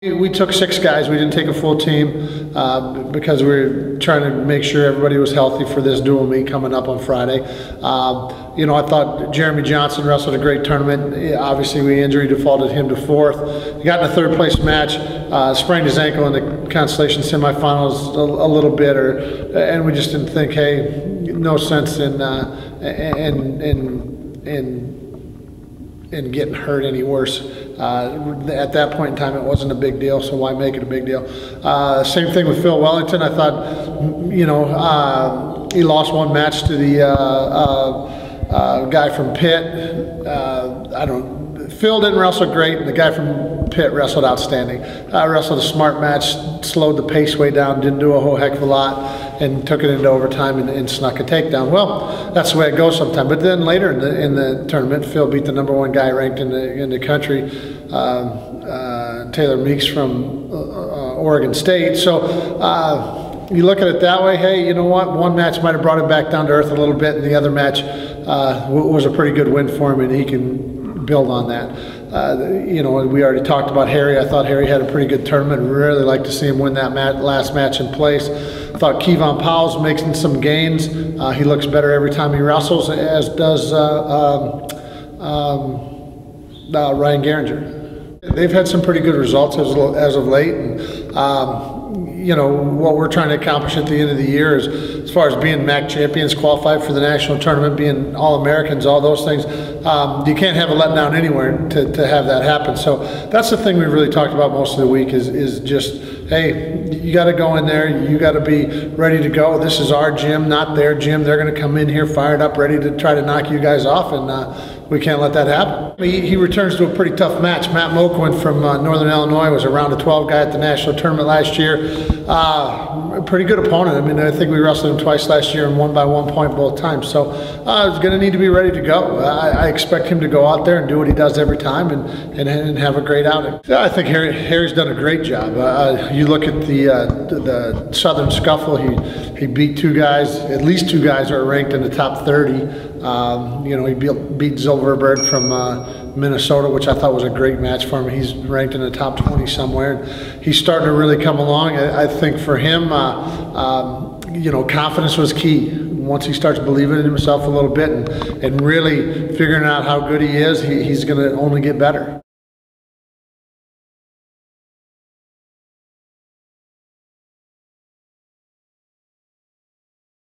We took 6 guys. We didn't take a full team because we were trying to make sure everybody was healthy for this dual meet coming up on Friday. You know, I thought Jeremy Johnson wrestled a great tournament. Obviously, we injury defaulted him to 4th. He got in a 3rd place match, sprained his ankle in the consolation semifinals a little bit, and we just didn't think, hey, no sense in getting hurt any worse. At that point in time, it wasn't a big deal, so why make it a big deal? Same thing with Phil Wellington. I thought, you know, he lost 1 match to the guy from Pitt. Phil didn't wrestle great, and the guy from Pitt wrestled outstanding. Wrestled a smart match, slowed the pace way down, didn't do a whole heck of a lot, and took it into overtime and snuck a takedown. Well, that's the way it goes sometimes. But then later in the tournament, Phil beat the #1 guy ranked in the country, Taylor Meeks from Oregon State. So you look at it that way, hey, you know what? 1 match might have brought him back down to earth a little bit, and the other match was a pretty good win for him, and he can build on that. You know, we already talked about Harry. I thought Harry had a pretty good tournament. Really like to see him win that last match in place. I thought Kevon Powell's making some gains. He looks better every time he wrestles, as does Ryan Garinger. They've had some pretty good results as of late. And, you know, what we're trying to accomplish at the end of the year is, as far as being MAC champions, qualified for the national tournament, being All-Americans, all those things, you can't have a letdown anywhere to have that happen. So that's the thing we really talked about most of the week is just, hey, you got to go in there, you got to be ready to go. This is our gym, not their gym. They're going to come in here fired up, ready to try to knock you guys off, and we can't let that happen. He returns to a pretty tough match. Matt Moquin from Northern Illinois was a round of 12 guy at the national tournament last year. A pretty good opponent. I mean, I think we wrestled him twice last year and won by 1 point both times. So he's going to need to be ready to go. I expect him to go out there and do what he does every time and have a great outing. I think Harry's done a great job. You look at the Southern Scuffle, he beat 2 guys, at least 2 guys that are ranked in the top 30. You know, he beat Zilverberg from Minnesota, which I thought was a great match for him. He's ranked in the top 20 somewhere. He's starting to really come along. I think for him, you know, confidence was key. Once he starts believing in himself a little bit and really figuring out how good he is, he's going to only get better.